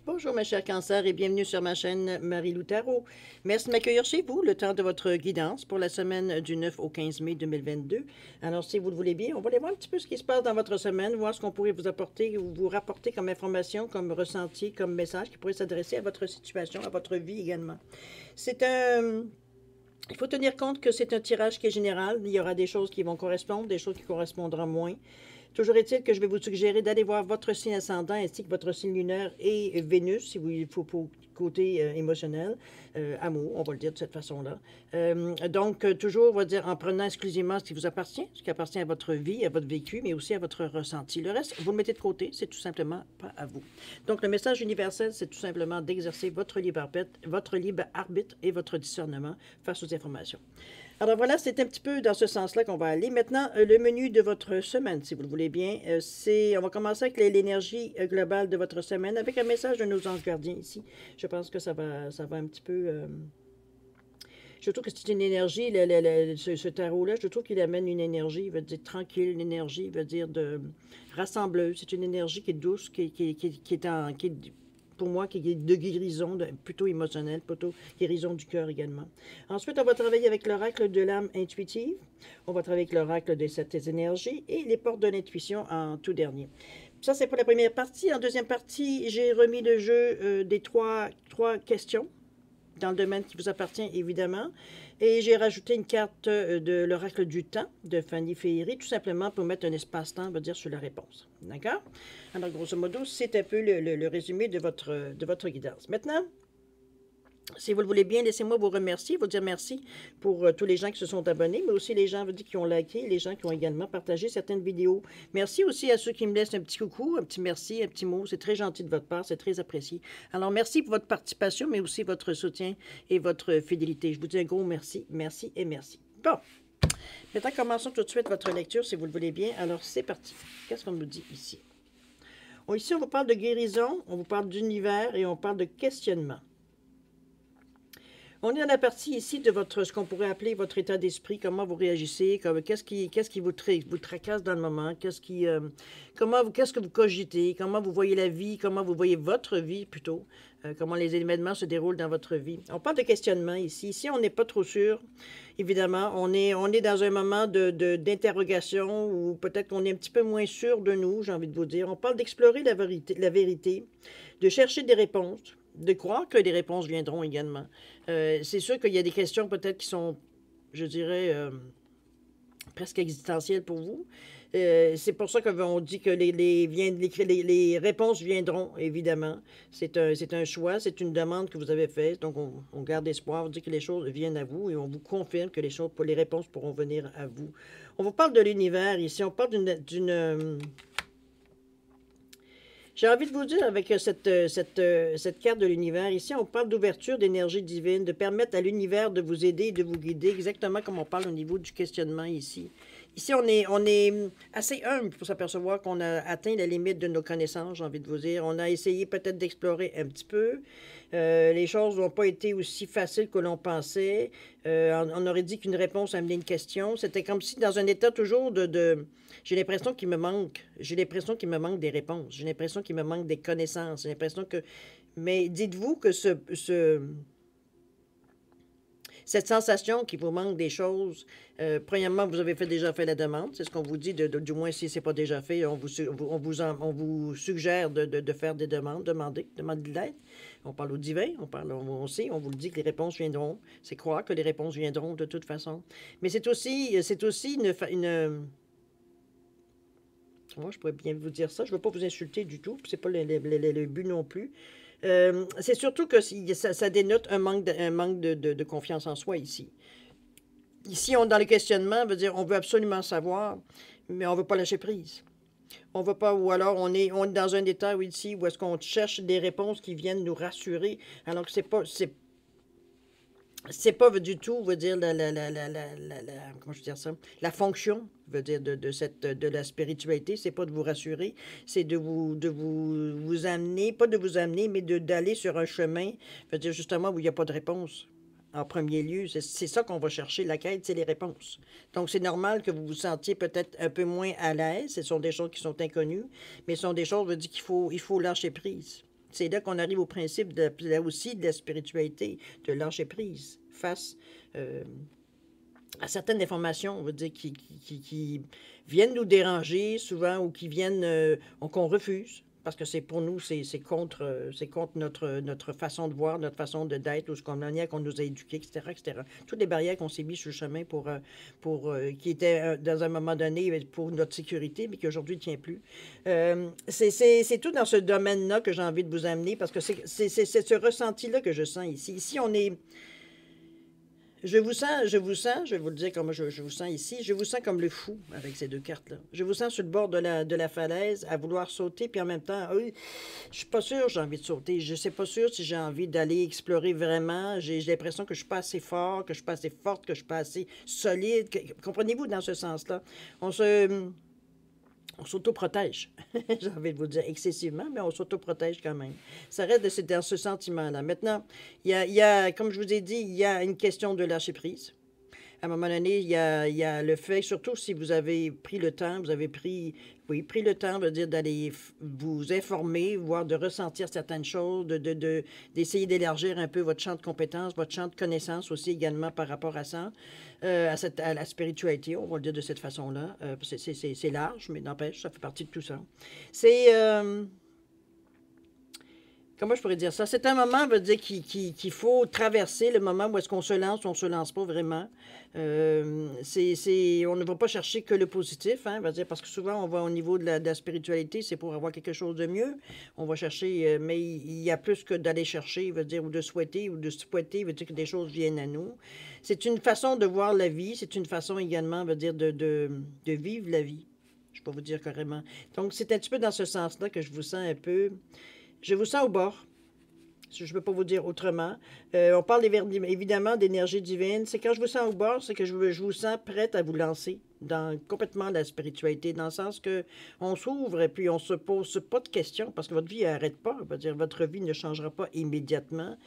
Bonjour ma chère Cancer et bienvenue sur ma chaîne Marie-Lou Tarot. Merci de m'accueillir chez vous le temps de votre guidance pour la semaine du 9 au 15 mai 2022. Alors si vous le voulez bien, on va aller voir un petit peu ce qui se passe dans votre semaine, voir ce qu'on pourrait vous apporter ou vous rapporter comme information, comme ressenti, comme message qui pourrait s'adresser à votre situation, à votre vie également. Il faut tenir compte que c'est un tirage qui est général. Il y aura des choses qui vont correspondre, des choses qui correspondront moins. Toujours est-il que je vais vous suggérer d'aller voir votre signe ascendant ainsi que votre signe lunaire et Vénus, si vous il faut pour côté émotionnel, amour, on va le dire de cette façon-là. Donc, toujours, on va dire, en prenant exclusivement ce qui vous appartient, ce qui appartient à votre vie, à votre vécu, mais aussi à votre ressenti. Le reste, vous le mettez de côté, c'est tout simplement pas à vous. Donc, le message universel, c'est tout simplement d'exercer votre libre arbitre et votre discernement face aux informations. Alors voilà, c'est un petit peu dans ce sens-là qu'on va aller. Maintenant, le menu de votre semaine, si vous le voulez bien, on va commencer avec l'énergie globale de votre semaine, avec un message de nos anges gardiens ici. Je pense que ça va un petit peu... je trouve que c'est une énergie, ce tarot-là, je trouve qu'il amène une énergie, il veut dire tranquille, une énergie, il veut dire de rassembleuse. C'est une énergie qui est douce, qui est pour moi, qui est de guérison, plutôt émotionnelle, plutôt guérison du cœur également. Ensuite, on va travailler avec l'oracle de l'âme intuitive. On va travailler avec l'oracle de cette énergie et les portes de l'intuition en tout dernier. Ça, c'est pour la première partie. En deuxième partie, j'ai remis le jeu des trois questions dans le domaine qui vous appartient, évidemment. Et j'ai rajouté une carte de l'oracle du temps de Fanny Féery, tout simplement pour mettre un espace-temps, on va dire, sur la réponse. D'accord? Alors, grosso modo, c'est un peu le résumé de votre guidance. Maintenant, si vous le voulez bien, laissez-moi vous remercier, vous dire merci pour tous les gens qui se sont abonnés, mais aussi les gens qui ont liké, les gens qui ont également partagé certaines vidéos. Merci aussi à ceux qui me laissent un petit coucou, un petit merci, un petit mot. C'est très gentil de votre part, c'est très apprécié. Alors, merci pour votre participation, mais aussi votre soutien et votre fidélité. Je vous dis un gros merci, merci et merci. Bon, maintenant, commençons tout de suite votre lecture, si vous le voulez bien. Alors, c'est parti. Qu'est-ce qu'on nous dit ici? Ici, on vous parle de guérison, on vous parle d'univers et on parle de questionnement. On est dans la partie ici de ce qu'on pourrait appeler votre état d'esprit, comment vous réagissez, qu'est-ce qui vous tracasse dans le moment, qu'est-ce que vous cogitez, comment vous voyez la vie, comment vous voyez votre vie plutôt, comment les événements se déroulent dans votre vie. On parle de questionnement ici. Ici, on n'est pas trop sûr. Évidemment, on est dans un moment d'interrogation ou peut-être qu'on est un petit peu moins sûr de nous, j'ai envie de vous dire. On parle d'explorer la vérité, de chercher des réponses, de croire que des réponses viendront également. C'est sûr qu'il y a des questions peut-être qui sont, je dirais, presque existentielles pour vous. C'est pour ça qu'on dit que les réponses viendront, évidemment. C'est un choix, c'est une demande que vous avez faite. Donc, on garde espoir, on dit que les choses viennent à vous et on vous confirme que les réponses pourront venir à vous. On vous parle de l'univers ici, on parle d'une j'ai envie de vous dire, avec cette carte de l'univers, ici, on parle d'ouverture d'énergie divine, de permettre à l'univers de vous aider et de vous guider, exactement comme on parle au niveau du questionnement ici. Ici, on est assez humble pour s'apercevoir qu'on a atteint la limite de nos connaissances, j'ai envie de vous dire. On a essayé peut-être d'explorer un petit peu. Les choses n'ont pas été aussi faciles que l'on pensait. On aurait dit qu'une réponse amenait une question. C'était comme si dans un état toujours j'ai l'impression qu'il me manque. J'ai l'impression qu'il me manque des réponses. J'ai l'impression qu'il me manque des connaissances. J'ai l'impression que... Mais dites-vous que cette sensation qu'il vous manque des choses, premièrement, vous avez déjà fait la demande, c'est ce qu'on vous dit, du moins si ce n'est pas déjà fait, on vous suggère de faire des demandes, demander de l'aide. On parle au divin, on sait, on vous le dit que les réponses viendront. C'est croire que les réponses viendront de toute façon. Mais c'est aussi une moi, je pourrais bien vous dire ça. Je ne veux pas vous insulter du tout. Ce n'est pas le but non plus. C'est surtout que ça dénote un manque de confiance en soi ici. Ici, dans le questionnement, veut dire on veut absolument savoir, mais on ne veut pas lâcher prise. On veut pas, ou alors on est dans un état ici où est-ce qu'on cherche des réponses qui viennent nous rassurer, alors que c'est pas du tout, veut dire, comment je veux dire ça, la fonction, veut dire, de la spiritualité, c'est pas de vous rassurer, c'est de vous amener, pas de vous amener, mais d'aller sur un chemin, veut dire, justement, où il n'y a pas de réponse. En premier lieu, c'est ça qu'on va chercher, la quête, c'est les réponses. Donc, c'est normal que vous vous sentiez peut-être un peu moins à l'aise, ce sont des choses qui sont inconnues, mais ce sont des choses, veut dire, il faut lâcher prise. C'est là qu'on arrive au principe là aussi de la spiritualité, de lâcher prise face à certaines informations, on va dire, qui viennent nous déranger souvent ou qui viennent, qu'on refuse. Parce que c'est pour nous, c'est contre notre façon de voir, notre façon d'être, ou ce qu'on manière qu'on nous a éduqués, etc., etc. Toutes les barrières qu'on s'est mises sur le chemin qui étaient dans un moment donné pour notre sécurité, mais qui aujourd'hui ne tient plus. C'est tout dans ce domaine-là que j'ai envie de vous amener, parce que c'est ce ressenti-là que je sens ici. Ici, on est... je vous sens, je vais vous le dire comme je vous sens ici, je vous sens comme le fou avec ces deux cartes-là. Je vous sens sur le bord de la falaise à vouloir sauter, puis en même temps, je suis pas sûre j'ai envie de sauter. Je ne sais pas sûre si j'ai envie d'aller explorer vraiment. J'ai l'impression que je suis pas assez fort, que je suis pas assez forte, que je suis pas assez solide. Comprenez-vous dans ce sens-là? On s'autoprotège. J'ai envie de vous dire excessivement, mais on s'autoprotège quand même. Ça reste dans ce sentiment-là. Maintenant, il y a, comme je vous ai dit, il y a une question de lâcher prise. À un moment donné, il y a le fait, surtout si vous avez pris le temps, vous avez pris le temps, veut dire d'aller vous informer, voire de ressentir certaines choses, d'essayer d'élargir un peu votre champ de compétences, votre champ de connaissances aussi également par rapport à ça, à la spiritualité, on va le dire de cette façon-là. C'est large, mais n'empêche, ça fait partie de tout ça. C'est... comment je pourrais dire ça? C'est un moment, veut dire, qu'il faut traverser, le moment où est-ce qu'on se lance ou on ne se lance pas vraiment. On ne va pas chercher que le positif, hein, veut dire, parce que souvent, on va au niveau de la spiritualité, c'est pour avoir quelque chose de mieux. On va chercher, mais il y a plus que d'aller chercher, veut dire, ou de souhaiter, veut dire que des choses viennent à nous. C'est une façon de voir la vie, c'est une façon également, veut dire, de vivre la vie. Je peux vous dire carrément. Donc, c'est un petit peu dans ce sens-là que je vous sens un peu... Je vous sens au bord. Je ne peux pas vous dire autrement. On parle évidemment d'énergie divine. C'est quand je vous sens au bord, c'est que je vous sens prête à vous lancer dans complètement la spiritualité, dans le sens que on s'ouvre et puis on se pose pas de questions parce que votre vie n'arrête pas. Je veux dire, votre vie ne changera pas immédiatement.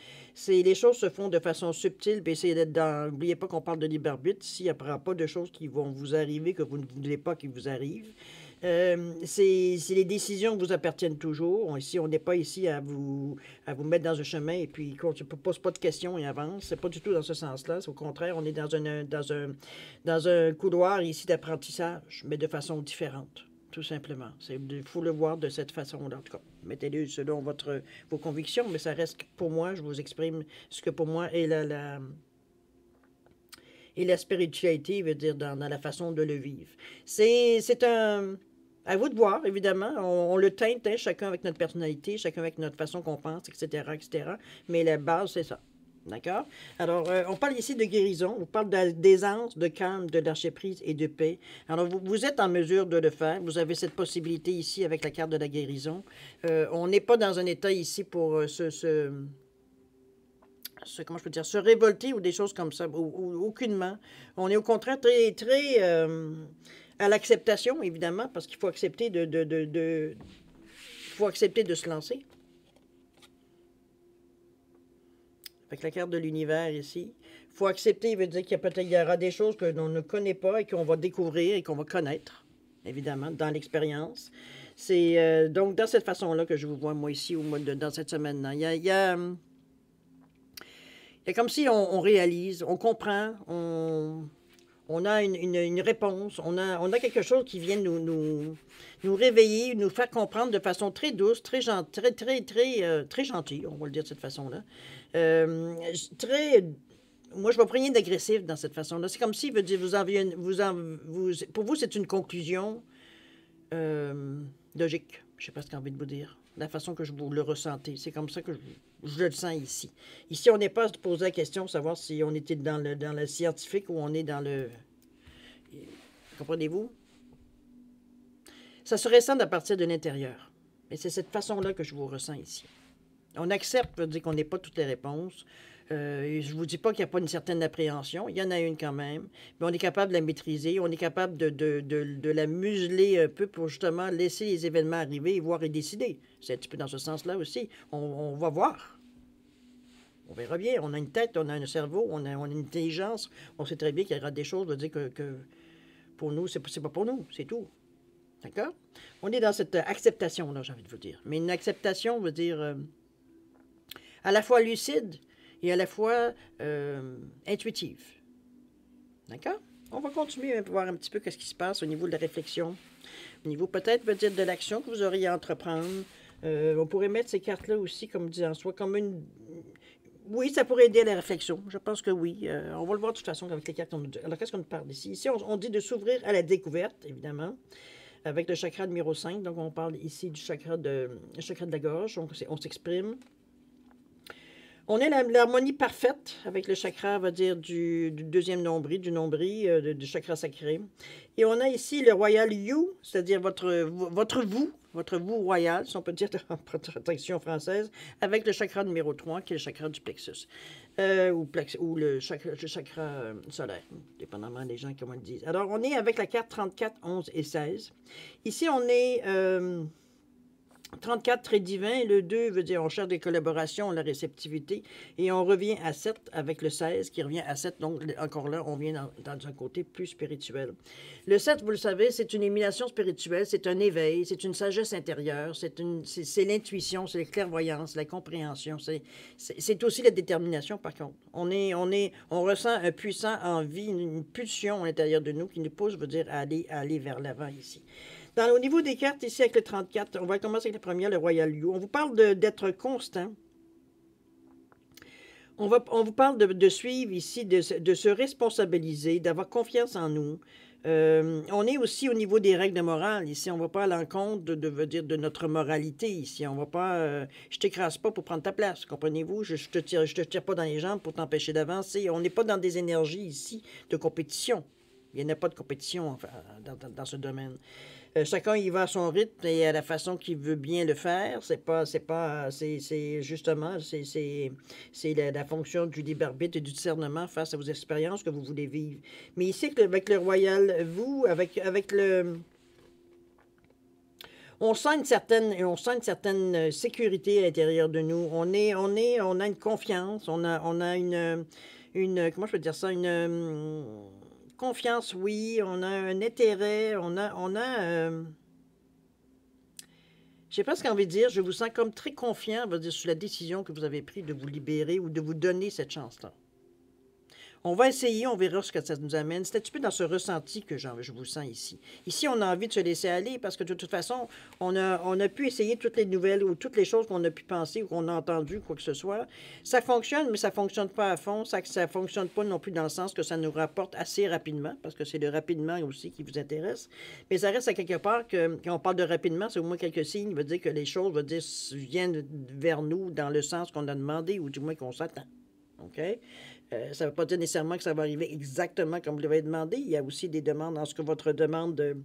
Les choses se font de façon subtile. Puis essayez d'être dans. N'oubliez pas qu'on parle de libre arbitre. S'il n'y a pas de choses qui vont vous arriver que vous ne voulez pas qu'ils vous arrivent. C'est les décisions qui vous appartiennent toujours. Ici, on n'est pas ici à vous mettre dans un chemin et puis qu'on ne pose pas de questions et avance. C'est pas du tout dans ce sens-là. Au contraire, on est dans un couloir ici d'apprentissage, mais de façon différente, tout simplement. Il faut le voir de cette façon-là. En tout cas, mettez-le selon vos convictions, mais ça reste pour moi, je vous exprime ce que pour moi est et la spiritualité, veut dire, dans la façon de le vivre. C'est un... À vous de voir, évidemment. On le teinte, hein, chacun avec notre personnalité, chacun avec notre façon qu'on pense, etc., etc. Mais la base, c'est ça. D'accord? Alors, on parle ici de guérison, on parle d'aisance, de calme, de lâcher-prise et de paix. Alors, vous êtes en mesure de le faire. Vous avez cette possibilité ici avec la carte de la guérison. On n'est pas dans un état ici pour comment je peux dire, se révolter ou des choses comme ça, aucunement. On est au contraire très, très à l'acceptation, évidemment, parce qu'il faut accepter faut accepter de se lancer. Avec la carte de l'univers ici. Il faut accepter, il veut dire qu'il y aura des choses que l'on ne connaît pas et qu'on va découvrir et qu'on va connaître, évidemment, dans l'expérience. C'est donc dans cette façon-là que je vous vois, moi, ici, dans cette semaine-là. Il y a comme si on réalise, on comprend, on a une réponse, on a quelque chose qui vient nous réveiller, nous faire comprendre de façon très douce, très gentille, très gentille, on va le dire de cette façon-là. Moi, je ne vois rien d'agressif dans cette façon-là. C'est comme si, veut dire, pour vous, c'est une conclusion logique. Je ne sais pas ce que j'ai envie de vous dire. La façon que vous le ressentez. C'est comme ça que je le sens ici. Ici, on n'est pas à se poser la question de savoir si on était dans le scientifique ou on est dans le... Comprenez-vous? Ça se ressent à partir de l'intérieur. Et c'est cette façon-là que je vous ressens ici. On accepte, veut dire qu'on n'est pas toutes les réponses. Je ne vous dis pas qu'il n'y a pas une certaine appréhension. Il y en a une quand même. Mais on est capable de la maîtriser. On est capable de la museler un peu pour justement laisser les événements arriver et voir et décider. C'est un petit peu dans ce sens-là aussi. On va voir. On verra bien. On a une tête, on a un cerveau, on a une intelligence. On sait très bien qu'il y aura des choses, veut dire que pour nous, c'est pas pour nous. C'est tout. D'accord? On est dans cette acceptation-là, j'ai envie de vous dire. Mais une acceptation veut dire... à la fois lucide et à la fois intuitive. D'accord? On va continuer à voir un petit peu ce qui se passe au niveau de la réflexion, au niveau peut-être de l'action que vous auriez à entreprendre. On pourrait mettre ces cartes-là aussi, comme dit en soi, comme une... Oui, ça pourrait aider à la réflexion. Je pense que oui. On va le voir de toute façon avec les cartes qu'on nous dit. Alors, qu'est-ce qu'on nous parle ici? Ici, on dit de s'ouvrir à la découverte, évidemment, avec le chakra numéro 5. Donc, on parle ici du chakra de la gorge. Donc, on s'exprime. On est l'harmonie parfaite avec le chakra, on va dire, du deuxième nombril, du chakra sacré. Et on a ici le royal you, c'est-à-dire votre vous royal, si on peut dire en traduction française, avec le chakra numéro 3, qui est le chakra du plexus, ou le chakra solaire, dépendamment des gens comment ils le disent. Alors, on est avec la carte 34, 11 et 16. Ici, on est... 34, très divin, le 2 veut dire on cherche des collaborations, la réceptivité, et on revient à 7 avec le 16 qui revient à 7, donc encore là, on vient dans un côté plus spirituel. Le 7, vous le savez, c'est une émulation spirituelle, c'est un éveil, c'est une sagesse intérieure, c'est l'intuition, c'est la clairvoyance, la compréhension, c'est aussi la détermination par contre. On ressent un puissant envie, une pulsion à l'intérieur de nous qui nous pousse, veut dire, à aller vers l'avant ici. Au niveau des cartes, ici, avec le 34, on va commencer avec la première, le Royal You. On vous parle d'être constant. On vous parle de suivre ici, de se responsabiliser, d'avoir confiance en nous. On est aussi au niveau des règles de morale. Ici, on ne va pas à l'encontre de notre moralité. Ici, on ne va pas... je t'écrase pas pour prendre ta place, comprenez-vous? Je te tire pas dans les jambes pour t'empêcher d'avancer. On n'est pas dans des énergies ici de compétition. Il n'y en a pas de compétition enfin, dans ce domaine. Chacun y va à son rythme et à la façon qu'il veut bien le faire. C'est justement, c'est la fonction du libre arbitre et du discernement face à vos expériences que vous voulez vivre. Mais ici, avec le Royal, avec le... On sent une certaine sécurité à l'intérieur de nous. On a une confiance, on a une comment je peux dire ça, confiance, oui, on a un intérêt, j'ai presque envie de dire, je vous sens comme très confiant, on va dire, sur la décision que vous avez prise de vous libérer ou de vous donner cette chance-là. On va essayer, on verra ce que ça nous amène. C'est un petit peu dans ce ressenti que je vous sens ici. Ici, on a envie de se laisser aller parce que de toute façon, on a pu essayer toutes les nouvelles ou toutes les choses qu'on a pu penser ou qu'on a entendues, quoi que ce soit. Ça fonctionne, mais ça ne fonctionne pas à fond. Ça ne fonctionne pas non plus dans le sens que ça nous rapporte assez rapidement, parce que c'est le rapidement aussi qui vous intéresse. Mais ça reste à quelque part que quand on parle de rapidement, c'est au moins quelques signes, veut dire que les choses viennent vers nous dans le sens qu'on a demandé ou du moins qu'on s'attend. OK? Ça ne veut pas dire nécessairement que ça va arriver exactement comme vous l'avez demandé. Il y a aussi des demandes, en ce que votre demande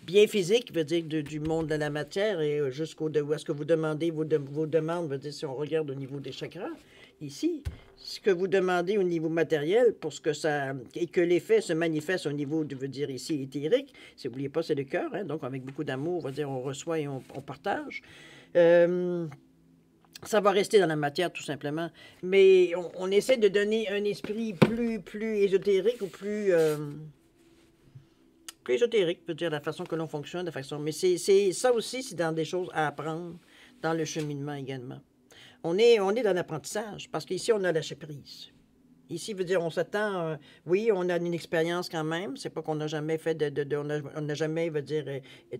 bien physique, veut dire du monde de la matière, et jusqu'au où est-ce que vous demandez vos demandes, veut dire si on regarde au niveau des chakras, ici, ce que vous demandez au niveau matériel, pour ce que ça, et que l'effet se manifeste au niveau, veut dire ici, éthérique, si n'oubliez pas, c'est le cœur, hein, donc avec beaucoup d'amour, on va dire, on reçoit et on partage. Ça va rester dans la matière, tout simplement. Mais on essaie de donner un esprit plus ésotérique ou plus ésotérique, peut dire, la façon que l'on fonctionne, la façon. Mais ça aussi, c'est dans des choses à apprendre, dans le cheminement également. On est dans l'apprentissage, parce qu'ici, on a lâché prise. Ici, veut dire, on s'attend, oui, on a une expérience quand même. C'est pas qu'on n'a jamais fait on n'a jamais, veut dire,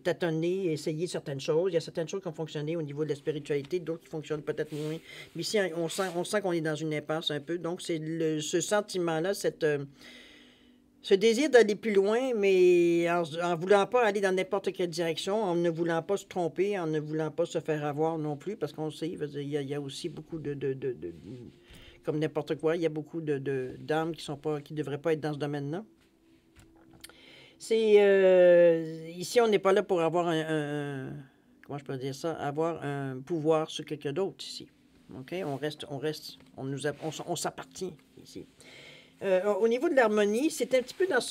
tâtonné, essayé certaines choses. Il y a certaines choses qui ont fonctionné au niveau de la spiritualité, d'autres qui fonctionnent peut-être moins. Mais ici, on sent qu'on est dans une impasse un peu. Donc, c'est ce sentiment-là, ce désir d'aller plus loin, mais en voulant pas aller dans n'importe quelle direction, en ne voulant pas se tromper, en ne voulant pas se faire avoir non plus, parce qu'on sait, il y a aussi beaucoup comme n'importe quoi, il y a beaucoup d'âmes qui ne devraient pas être dans ce domaine-là. Ici, on n'est pas là pour avoir comment je peux dire ça, avoir un pouvoir sur quelqu'un d'autre ici. OK? On s'appartient ici. Au niveau de l'harmonie, c'est un petit peu dans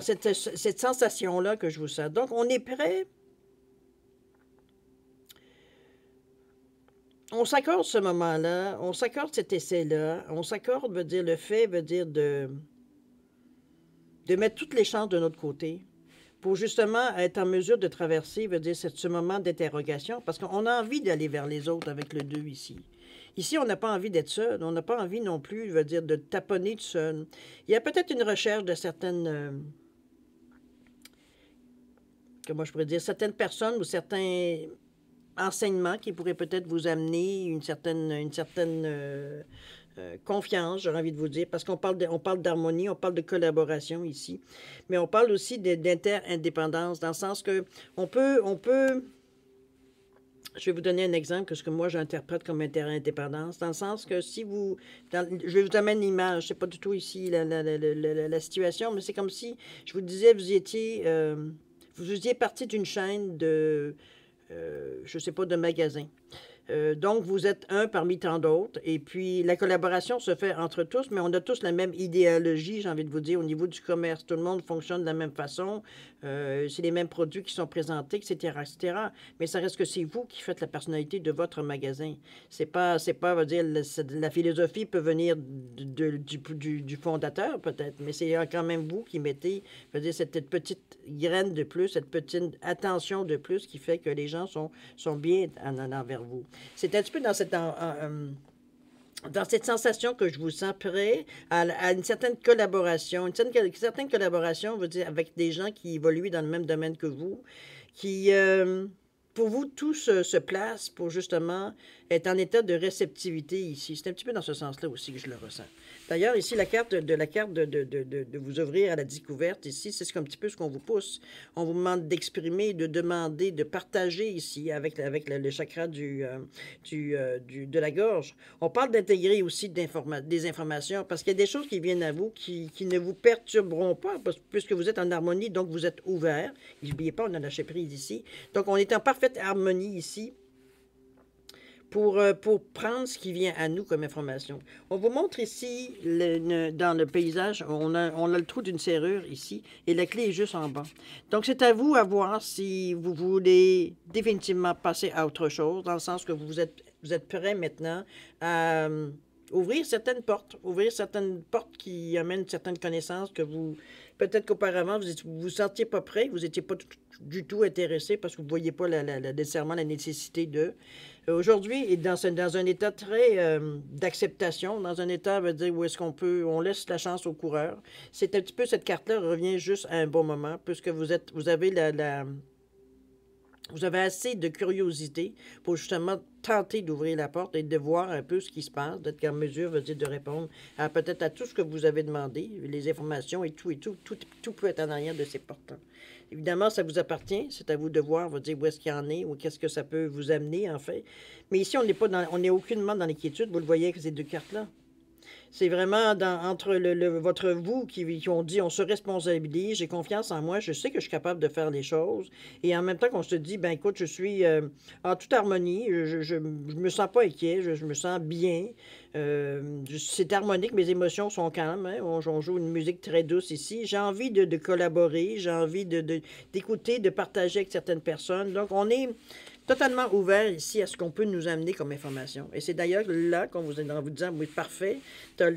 cette sensation-là que je vous sens. Donc, on est prêt. On s'accorde ce moment-là, on s'accorde cet essai-là, on s'accorde, veut dire, le fait, veut dire de mettre toutes les chances de notre côté pour justement être en mesure de traverser, veut dire, ce moment d'interrogation, parce qu'on a envie d'aller vers les autres avec le 2 ici. Ici, on n'a pas envie d'être seul, on n'a pas envie non plus, veut dire, de taponner tout seul. Il y a peut-être une recherche de certaines, comment je pourrais dire, certaines personnes ou certains enseignements qui pourraient peut-être vous amener une certaine confiance, j'aurais envie de vous dire, parce qu'on parle on parle d'harmonie, on parle de collaboration ici, mais on parle aussi d'inter-indépendance, dans le sens que je vais vous donner un exemple que ce que moi j'interprète comme inter-indépendance, dans le sens que si vous, je vais vous amener une image, c'est pas du tout ici la situation, mais c'est comme si je vous disais, vous étiez parti d'une chaîne de, je sais pas, de magasins. Donc, vous êtes un parmi tant d'autres. Et puis, la collaboration se fait entre tous, mais on a tous la même idéologie, j'ai envie de vous dire, au niveau du commerce. Tout le monde fonctionne de la même façon. C'est les mêmes produits qui sont présentés, etc., etc. Mais ça reste que c'est vous qui faites la personnalité de votre magasin. C'est pas, on va dire, la philosophie peut venir du fondateur, peut-être, mais c'est quand même vous qui mettez, je veux dire, cette petite graine de plus, cette petite attention de plus qui fait que les gens sont bien en allant vers vous. C'est un petit peu dans cette sensation que je vous sens prêt à une certaine collaboration. Une certaine collaboration, veut dire, avec des gens qui évoluent dans le même domaine que vous, qui, pour vous, tout se place pour justement être en état de réceptivité ici. C'est un petit peu dans ce sens-là aussi que je le ressens. D'ailleurs, ici, la carte de vous ouvrir à la découverte, ici, c'est un petit peu ce qu'on vous pousse. On vous demande d'exprimer, de demander, de partager ici avec le chakra de la gorge. On parle d'intégrer aussi des informations parce qu'il y a des choses qui viennent à vous qui ne vous perturberont pas puisque vous êtes en harmonie, donc vous êtes ouvert. N'oubliez pas, on a lâché prise ici. Donc, on est en parfaite harmonie ici. Pour prendre ce qui vient à nous comme information. On vous montre ici, dans le paysage, on a le trou d'une serrure ici, et la clé est juste en bas. Donc, c'est à vous à voir si vous voulez définitivement passer à autre chose, dans le sens que vous êtes prêt maintenant à ouvrir certaines portes qui amènent certaines connaissances que vous... Peut-être qu'auparavant, vous ne sentiez pas prêt, vous n'étiez pas du tout intéressé parce que vous ne voyez pas nécessairement la nécessité de... Aujourd'hui, est dans un état très d'acceptation, dans un état, veut dire, où est-ce on laisse la chance au coureur. C'est un petit peu, cette carte-là revient juste à un bon moment, puisque vous avez vous avez assez de curiosité pour justement tenter d'ouvrir la porte et de voir un peu ce qui se passe, d'être en mesure, veut dire, de répondre peut-être à tout ce que vous avez demandé, les informations et tout, tout peut être en arrière de ces portes. Évidemment, ça vous appartient, c'est à vous de voir, vous dire où est-ce qu'il y en est ou qu'est-ce que ça peut vous amener, en fait. Mais ici, on n'est aucunement dans l'inquiétude, vous le voyez avec ces deux cartes-là. C'est vraiment entre votre vous qui ont dit on se responsabilise, j'ai confiance en moi, je sais que je suis capable de faire les choses. Et en même temps qu'on se dit, ben écoute, je suis en toute harmonie, je me sens pas inquiet, je me sens bien. C'est harmonique, mes émotions sont calmes. Hein, on joue une musique très douce ici. J'ai envie de collaborer, j'ai envie d'écouter, de partager avec certaines personnes. Donc on est totalement ouvert ici à ce qu'on peut nous amener comme information. Et c'est d'ailleurs là qu'on vous est en vous disant, oui, parfait, comment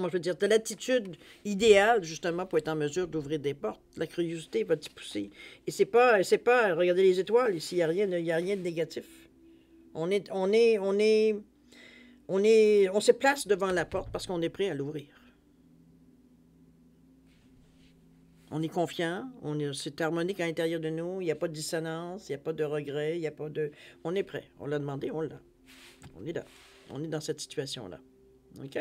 je veux dire, t'as l'attitude idéale, justement, pour être en mesure d'ouvrir des portes. La curiosité va t'y pousser. Et c'est pas, regardez les étoiles ici, il n'y a rien de négatif. On se place devant la porte parce qu'on est prêt à l'ouvrir. On est confiant, c'est harmonique à l'intérieur de nous, il n'y a pas de dissonance, il n'y a pas de regret, il n'y a pas de... On est prêt, on l'a demandé, on l'a. On est là, on est dans cette situation-là. OK?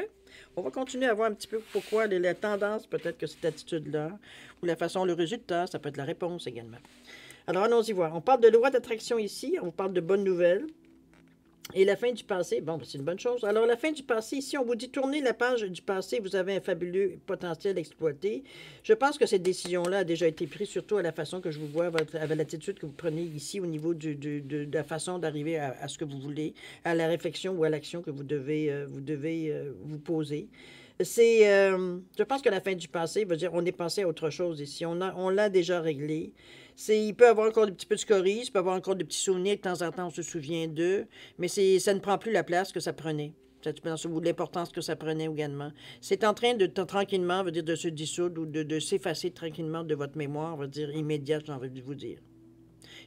On va continuer à voir un petit peu pourquoi la tendance, peut-être que cette attitude-là, ou la façon, le résultat, ça peut être la réponse également. Alors, allons-y voir. On parle de loi d'attraction ici, on parle de bonnes nouvelles. Et la fin du passé, bon, c'est une bonne chose. Alors, la fin du passé, ici, on vous dit tournez la page du passé, vous avez un fabuleux potentiel exploité. Je pense que cette décision-là a déjà été prise, surtout à la façon que je vous vois, avec l'attitude que vous prenez ici au niveau de la façon d'arriver à ce que vous voulez, à la réflexion ou à l'action que vous devez vous poser. Je pense que la fin du passé veut dire on est passé à autre chose ici. On l'a déjà réglé. Il peut y avoir encore des petits peu de scories, il peut y avoir encore des petits souvenirs, de temps en temps on se souvient d'eux, mais ça ne prend plus la place que ça prenait. Ou l'importance que ça prenait également. C'est en train de tranquillement, veut dire, de se dissoudre ou de s'effacer tranquillement de votre mémoire, veut dire, immédiate, j'ai envie de vous dire.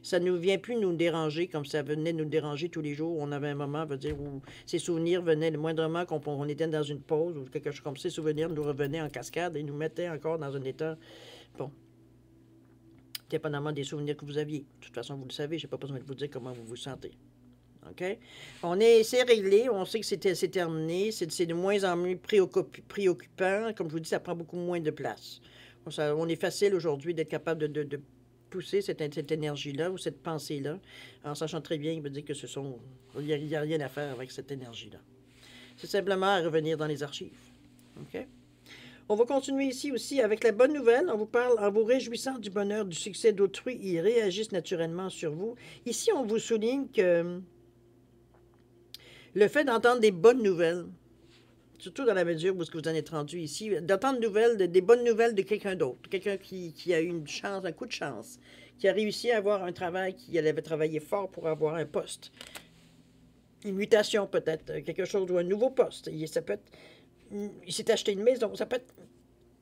Ça ne vient plus nous déranger comme ça venait nous déranger tous les jours. On avait un moment, veut dire, où ces souvenirs venaient le moindrement qu'on était dans une pause ou quelque chose comme ça. Ces souvenirs nous revenaient en cascade et nous mettaient encore dans un état, bon, dépendamment des souvenirs que vous aviez. De toute façon, vous le savez, je n'ai pas besoin de vous dire comment vous vous sentez. OK? C'est réglé, on sait que c'est terminé, c'est de moins en moins préoccupant. Comme je vous dis, ça prend beaucoup moins de place. On est facile aujourd'hui d'être capable de pousser cette énergie-là ou cette pensée-là, en sachant très bien, il veut dire que il n'y a rien à faire avec cette énergie-là. C'est simplement à revenir dans les archives. OK? On va continuer ici aussi avec la bonne nouvelle. On vous parle en vous réjouissant du bonheur, du succès d'autrui. Ils réagissent naturellement sur vous. Ici, on vous souligne que le fait d'entendre des bonnes nouvelles, surtout dans la mesure où vous en êtes rendu ici, d'entendre des bonnes nouvelles de quelqu'un d'autre, quelqu'un qui a eu une chance, un coup de chance, qui a réussi à avoir un travail, qui avait travaillé fort pour avoir un poste, une mutation peut-être, quelque chose ou un nouveau poste. Ça peut être, il s'est acheté une maison, ça peut être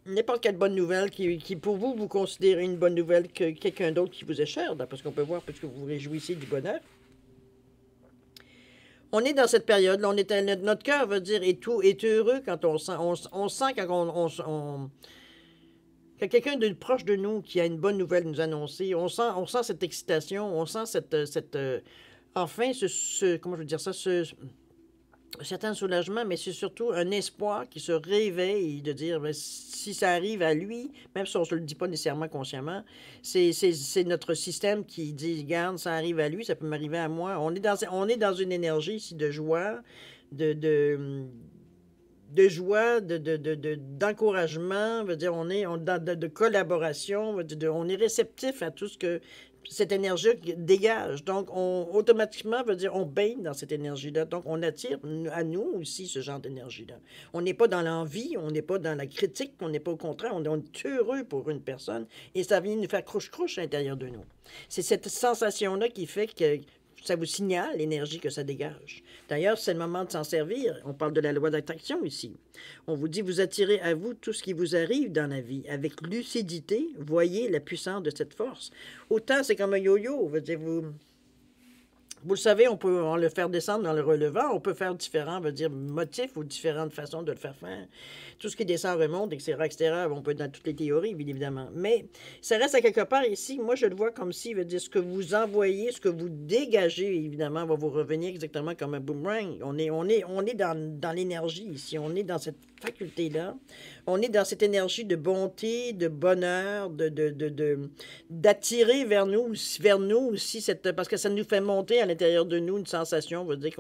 n'importe quelle bonne nouvelle qui pour vous, vous considérez une bonne nouvelle que quelqu'un d'autre qui vous est cher, parce qu'on peut voir, puisque vous vous réjouissez du bonheur. On est dans cette période-là, notre cœur veut dire est heureux quand on sent quand quand quelqu'un de proche de nous qui a une bonne nouvelle nous annoncer, on sent cette excitation, on sent enfin, comment je veux dire ça, un certain soulagement, mais c'est surtout un espoir qui se réveille de dire, ben, si ça arrive à lui, même si on ne se le dit pas nécessairement consciemment, c'est notre système qui dit, regarde, ça arrive à lui, ça peut m'arriver à moi. On est dans une énergie ici de joie, d'encouragement, veut dire, de collaboration, on est réceptif à tout ce que cette énergie dégage. Donc, automatiquement, veut dire, on baigne dans cette énergie-là. Donc, on attire à nous aussi ce genre d'énergie-là. On n'est pas dans l'envie, on n'est pas dans la critique, on n'est pas au contraire, on est heureux pour une personne et ça vient nous faire crouche-crouche à l'intérieur de nous. C'est cette sensation-là qui fait que ça vous signale l'énergie que ça dégage. D'ailleurs, c'est le moment de s'en servir. On parle de la loi d'attraction ici. On vous dit, vous attirez à vous tout ce qui vous arrive dans la vie. Avec lucidité, voyez la puissance de cette force. Autant, c'est comme un yo-yo. Vous le savez, on peut le faire descendre dans le relevant. On peut faire différents, motifs ou différentes façons de le faire faire. Tout ce qui descend remonte, etc., etc. On peut dans toutes les théories, bien évidemment. Mais ça reste à quelque part ici. Moi, je le vois comme si, ce que vous envoyez, ce que vous dégagez, évidemment, va vous revenir exactement comme un boomerang. On est dans l'énergie ici. On est dans cette faculté-là. On est dans cette énergie de bonté, de bonheur, d'attirer vers nous aussi, parce que ça nous fait monter à l'intérieur de nous une sensation, veut dire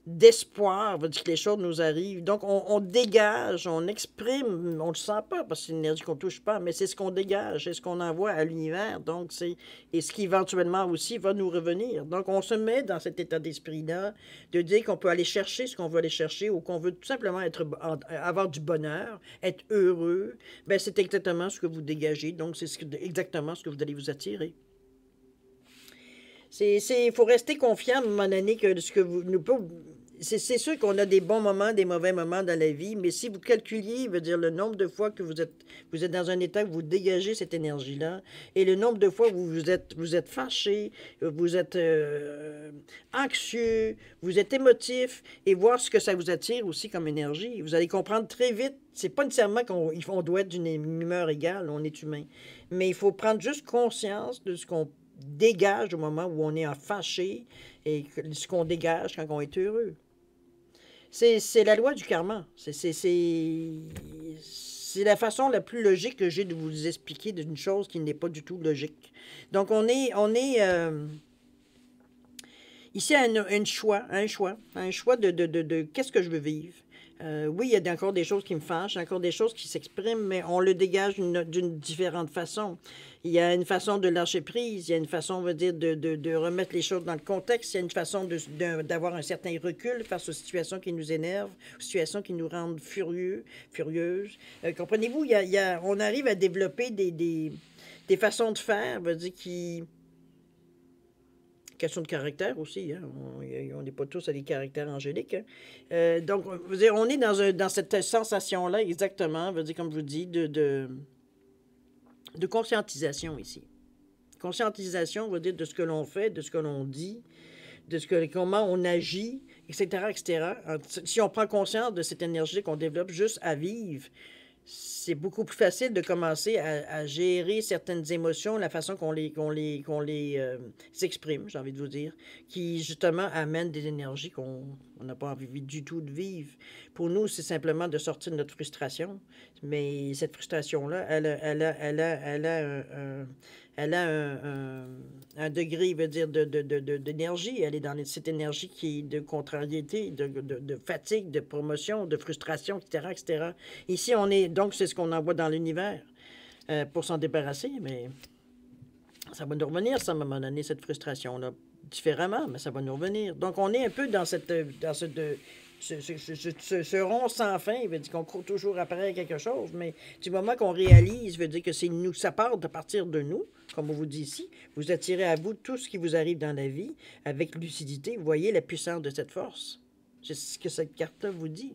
d'espoir, veut dire que les choses nous arrivent. Donc, on dégage, on exprime, on ne le sent pas, parce que c'est une énergie qu'on ne touche pas, mais c'est ce qu'on dégage, c'est ce qu'on envoie à l'univers. Donc, et ce qui éventuellement aussi va nous revenir. Donc, on se met dans cet état d'esprit-là, de dire qu'on peut aller chercher ce qu'on veut aller chercher, ou qu'on veut tout simplement avoir du bonheur, être heureux. Bien, c'est exactement ce que vous dégagez. Donc, c'est exactement ce que vous allez vous attirer. Il faut rester confiant à un moment donné que ce que vous nous c'est sûr qu'on a des bons moments, des mauvais moments dans la vie, mais si vous calculiez, veut dire le nombre de fois que vous êtes dans un état où vous dégagez cette énergie-là, et le nombre de fois où vous êtes fâché, vous êtes anxieux, vous êtes émotif, et voir ce que ça vous attire aussi comme énergie, vous allez comprendre très vite. C'est pas nécessairement qu'on doit être d'une humeur égale, on est humain, mais il faut prendre juste conscience de ce qu'on dégage au moment où on est en fâché et ce qu'on dégage quand on est heureux. C'est la loi du karma. C'est la façon la plus logique que j'ai de vous expliquer d'une chose qui n'est pas du tout logique. Donc, on est ici à un choix de qu'est-ce que je veux vivre. Oui, il y a encore des choses qui me fâchent, encore des choses qui s'expriment, mais on le dégage d'une différente façon. Il y a une façon de lâcher prise, il y a une façon, on va dire, de remettre les choses dans le contexte, il y a une façon d'avoir un certain recul face aux situations qui nous énervent, aux situations qui nous rendent furieuses. Comprenez-vous, on arrive à développer des façons de faire, on va dire, qui question de caractère aussi. Hein. On n'est pas tous à des caractères angéliques. Hein. Donc, je veux dire, on est dans cette sensation-là, exactement, je veux dire, comme je vous dis, de conscientisation ici. Conscientisation veut dire de ce que l'on fait, de ce que l'on dit, comment on agit, etc., etc. Si on prend conscience de cette énergie qu'on développe juste à vivre, c'est beaucoup plus facile de commencer à gérer certaines émotions, la façon qu'on les s'exprime, j'ai envie de vous dire, qui justement amènent des énergies qu'on n'a pas envie du tout de vivre. Pour nous, c'est simplement de sortir de notre frustration, mais cette frustration-là, elle a un degré, veut dire, d'énergie. Elle est dans cette énergie qui est de contrariété, de fatigue, de promotion, de frustration, etc., etc. Ici, on est, donc, c'est ce qu'on envoie dans l'univers pour s'en débarrasser, mais ça va nous revenir, ça, à un moment donné, cette frustration-là, différemment, mais ça va nous revenir. Donc, on est un peu dans ce rond sans fin, il veut dire qu'on court toujours après quelque chose, mais du moment qu'on réalise, veut dire que c'est nous, ça part de partir de nous, comme on vous dit ici, vous attirez à vous tout ce qui vous arrive dans la vie avec lucidité. Vous voyez la puissance de cette force. C'est ce que cette carte-là vous dit.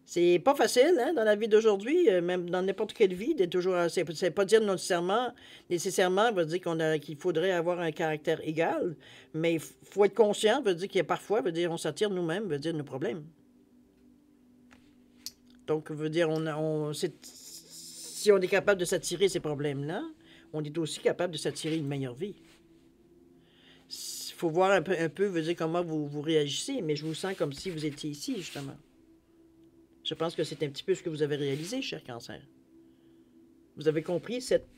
C'est pas facile, hein, dans la vie d'aujourd'hui, même dans n'importe quelle vie, d'être toujours. C'est pas dire nécessairement veut dire qu'il faudrait avoir un caractère égal, mais il faut être conscient, veut dire qu'il y a parfois, veut dire on s'attire nous-mêmes, veut dire nos problèmes. Donc, veut dire, si on est capable de s'attirer ces problèmes-là, on est aussi capable de s'attirer une meilleure vie. Il faut voir un peu, veut dire comment vous réagissez, mais je vous sens comme si vous étiez ici, justement. Je pense que c'est un petit peu ce que vous avez réalisé, cher Cancer. Vous avez compris cette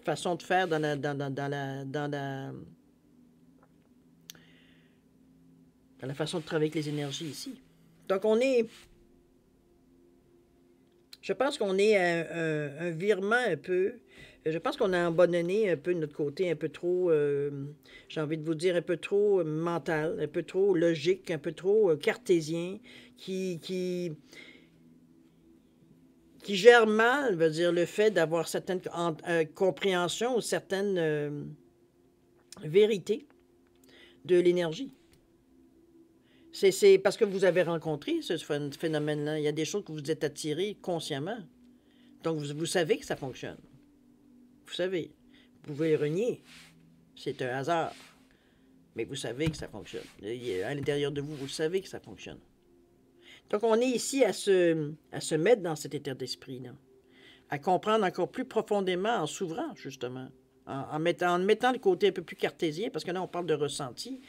façon de faire dans la façon de travailler avec les énergies ici. Donc, je pense qu'on est à un virement un peu. Je pense qu'on a abandonné un peu notre côté un peu trop, j'ai envie de vous dire, un peu trop mental, un peu trop logique, un peu trop cartésien, qui gère mal, veut dire, le fait d'avoir certaines compréhensions ou certaines vérités de l'énergie. C'est parce que vous avez rencontré ce phénomène-là. Il y a des choses que vous êtes attirés consciemment. Donc, vous savez que ça fonctionne. Vous savez. Vous pouvez le renier. C'est un hasard. Mais vous savez que ça fonctionne. À l'intérieur de vous, vous savez que ça fonctionne. Donc, on est ici à se mettre dans cet état d'esprit-là. À comprendre encore plus profondément en s'ouvrant, justement. En mettant le côté un peu plus cartésien, parce que là, on parle de ressenti,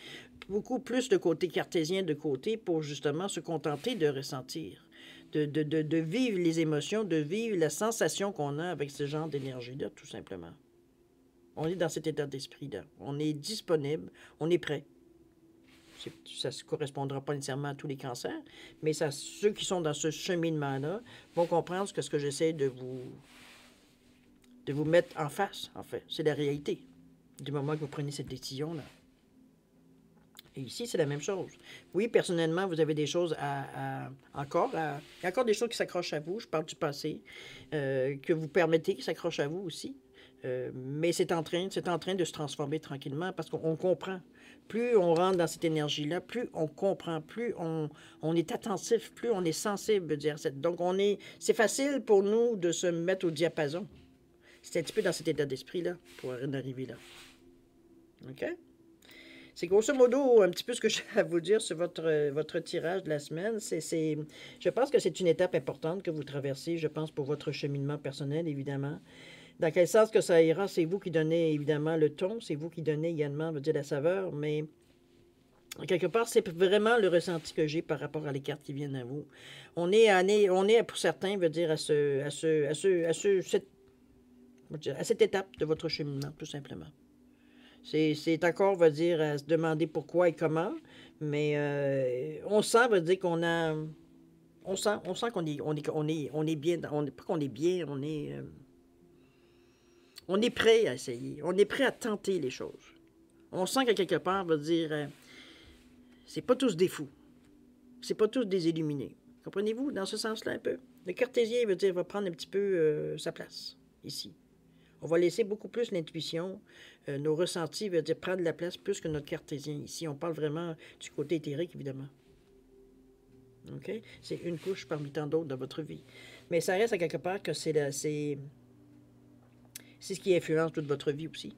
beaucoup plus de côté cartésien de côté pour justement se contenter de ressentir, de vivre les émotions, de vivre la sensation qu'on a avec ce genre d'énergie-là, tout simplement. On est dans cet état d'esprit-là. On est disponible, on est prêt. Ça ne correspondra pas nécessairement à tous les cancers, mais ceux qui sont dans ce cheminement-là vont comprendre ce que j'essaie de vous mettre en face, en fait. C'est la réalité, du moment que vous prenez cette décision-là. Et ici, c'est la même chose. Oui, personnellement, vous avez des choses il y a encore des choses qui s'accrochent à vous, je parle du passé, que vous permettez qui s'accrochent à vous aussi. Mais c'est en train de se transformer tranquillement parce qu'on comprend. Plus on rentre dans cette énergie-là, plus on comprend, plus on est attentif, plus on est sensible. Donc, c'est facile pour nous de se mettre au diapason. C'est un petit peu dans cet état d'esprit-là pour en arriver là. OK? C'est grosso modo un petit peu ce que j'ai à vous dire sur votre tirage de la semaine. Je pense que c'est une étape importante que vous traversez, je pense, pour votre cheminement personnel, évidemment. Dans quel sens que ça ira, c'est vous qui donnez évidemment le ton, c'est vous qui donnez également, veut dire, la saveur, mais quelque part, c'est vraiment le ressenti que j'ai par rapport à les cartes qui viennent à vous. On est pour certains, veut dire, à cette étape de votre cheminement, tout simplement. C'est encore, veut dire, à se demander pourquoi et comment, mais on sent, veut dire qu'on a... On sent qu'on est bien, pas qu'on est bien, on est prêt à essayer. On est prêt à tenter les choses. On sent qu'à quelque part, veut dire, c'est pas tous des fous. C'est pas tous des illuminés. Comprenez-vous, dans ce sens-là, un peu? Le cartésien, veut dire, va prendre un petit peu sa place, ici. On va laisser beaucoup plus l'intuition, nos ressentis, veut dire prendre la place plus que notre cartésien. Ici, on parle vraiment du côté éthérique, évidemment. OK? C'est une couche parmi tant d'autres dans votre vie. Mais ça reste à quelque part que c'est ce qui influence toute votre vie aussi.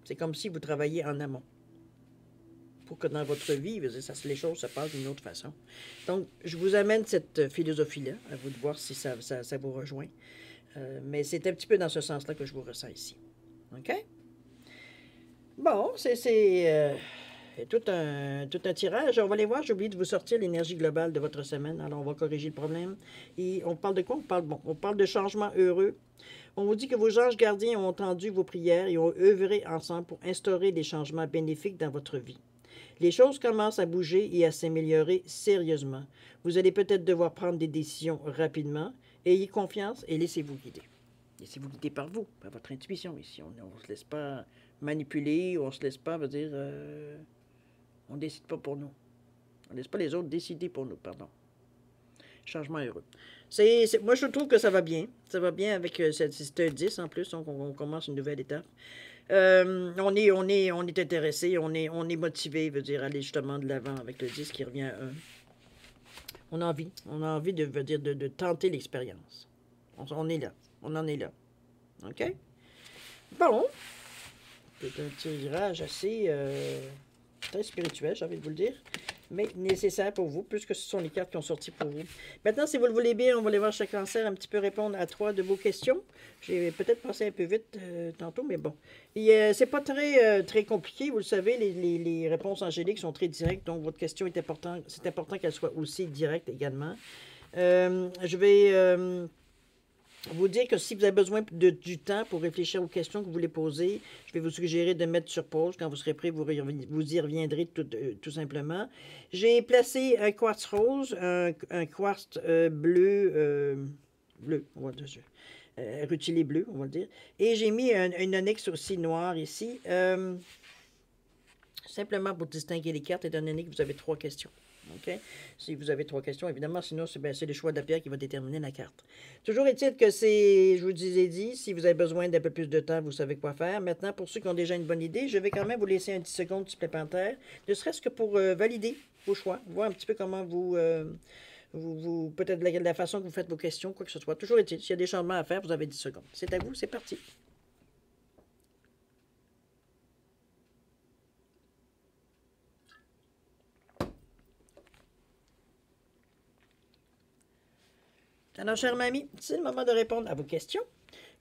C'est comme si vous travailliez en amont. Pour que dans votre vie, les choses se passent d'une autre façon. Donc, je vous amène cette philosophie-là, à vous de voir si ça vous rejoint. Mais c'est un petit peu dans ce sens-là que je vous ressens ici. OK? Bon, c'est tout un tirage. On va aller voir, j'ai oublié de vous sortir l'énergie globale de votre semaine. Alors, on va corriger le problème. Et on parle de quoi? On parle de changement heureux. On vous dit que vos anges gardiens ont entendu vos prières et ont œuvré ensemble pour instaurer des changements bénéfiques dans votre vie. Les choses commencent à bouger et à s'améliorer sérieusement. Vous allez peut-être devoir prendre des décisions rapidement. Ayez confiance et laissez-vous guider. Laissez-vous guider par vous, par votre intuition ici. On ne se laisse pas manipuler, on ne se laisse pas, on ne décide pas pour nous. On ne laisse pas les autres décider pour nous, pardon. Changement heureux. Moi, je trouve que ça va bien. Ça va bien avec... c'est un 10 en plus, donc on commence une nouvelle étape. On est intéressé, on est motivé, aller justement de l'avant avec le 10 qui revient à 1. On a envie de tenter l'expérience. On est là, on en est là. OK? Bon. C'est un tirage assez très spirituel, j'ai envie de vous le dire, mais nécessaire pour vous, puisque ce sont les cartes qui ont sorti pour vous. Maintenant, si vous le voulez bien, on va aller voir chaque cancer un petit peu répondre à 3 de vos questions. J'ai peut-être passé un peu vite tantôt, mais bon. C'est pas très compliqué, vous le savez, les réponses angéliques sont très directes, donc votre question est importante. C'est important qu'elle soit aussi directe également. Je vais vous dire que si vous avez besoin du temps pour réfléchir aux questions que vous voulez poser, je vais vous suggérer de mettre sur pause. Quand vous serez prêt, vous y reviendrez tout simplement. J'ai placé un quartz rose, un quartz bleu, on va dire, rutilé bleu, on va le dire. Et j'ai mis une onyx aussi noire ici, simplement pour distinguer les cartes. Et d'un onyx, vous avez 3 questions. OK? Si vous avez 3 questions, évidemment, sinon, c'est le choix de la pierre qui va déterminer la carte. Toujours est-il que je vous ai dit, si vous avez besoin d'un peu plus de temps, vous savez quoi faire. Maintenant, pour ceux qui ont déjà une bonne idée, je vais quand même vous laisser un 10 secondes supplémentaires, ne serait-ce que pour valider vos choix, voir un petit peu comment peut-être la façon que vous faites vos questions, quoi que ce soit. Toujours est-il, s'il y a des changements à faire, vous avez 10 secondes. C'est à vous, c'est parti. Alors, chère mamie, c'est le moment de répondre à vos questions.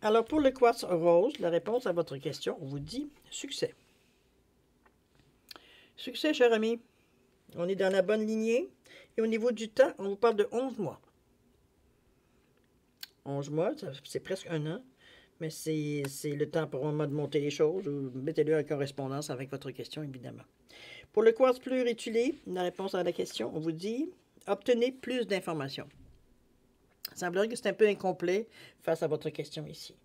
Alors, pour le quartz rose, la réponse à votre question, on vous dit succès. Succès, cher ami. On est dans la bonne lignée. Et au niveau du temps, on vous parle de 11 mois. 11 mois, c'est presque un an. Mais c'est le temps pour un moment de monter les choses. Mettez-le en correspondance avec votre question, évidemment. Pour le quartz bleu rétulé, la réponse à la question, on vous dit obtenez plus d'informations. Il semblerait que c'est un peu incomplet face à votre question ici.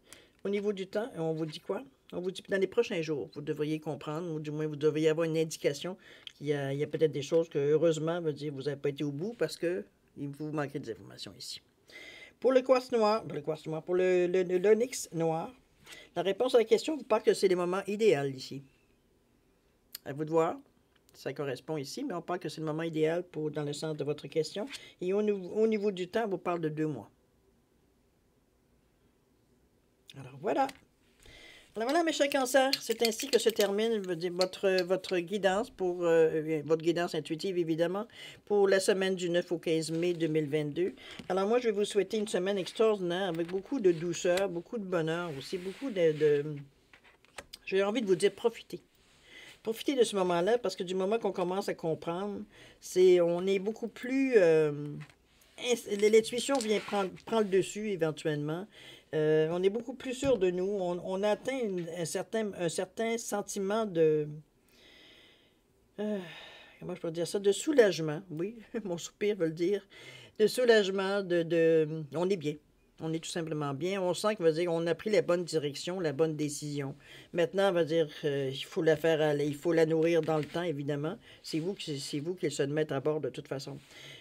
Au niveau du temps, on vous dit quoi? On vous dit que dans les prochains jours, vous devriez comprendre, ou du moins vous devriez avoir une indication qu'il y a peut-être des choses que, heureusement, vous n'avez pas été au bout parce que il vous manquait des informations ici. Pour le quartz noir, pour l'onyx noir, la réponse à la question vous parle que c'est les moments idéaux ici. À vous de voir. Ça correspond ici, mais on parle que c'est le moment idéal dans le sens de votre question. Et au niveau du temps, on vous parle de 2 mois. Alors voilà. Alors voilà, mes chers cancers, c'est ainsi que se termine votre guidance, votre guidance intuitive, évidemment, pour la semaine du 9 au 15 mai 2022. Alors moi, je vais vous souhaiter une semaine extraordinaire, avec beaucoup de douceur, beaucoup de bonheur, aussi beaucoup j'ai envie de vous dire, profitez. Profitez de ce moment-là, parce que du moment qu'on commence à comprendre, on est beaucoup plus... l'intuition vient prend le dessus, éventuellement. On est beaucoup plus sûr de nous. On atteint un certain sentiment de... comment je peux dire ça? De soulagement, oui, mon soupir veut le dire. De soulagement, on est bien. On est tout simplement bien. On sent qu'on a pris la bonne direction, la bonne décision. Maintenant, il faut la faire aller, il faut la nourrir dans le temps, évidemment. C'est vous qui se mettre à bord de toute façon.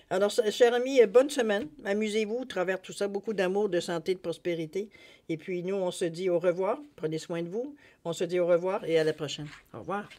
Alors, chers amis, bonne semaine. Amusez-vous à travers tout ça. Beaucoup d'amour, de santé, de prospérité. Et puis, nous, on se dit au revoir. Prenez soin de vous. On se dit au revoir et à la prochaine. Au revoir.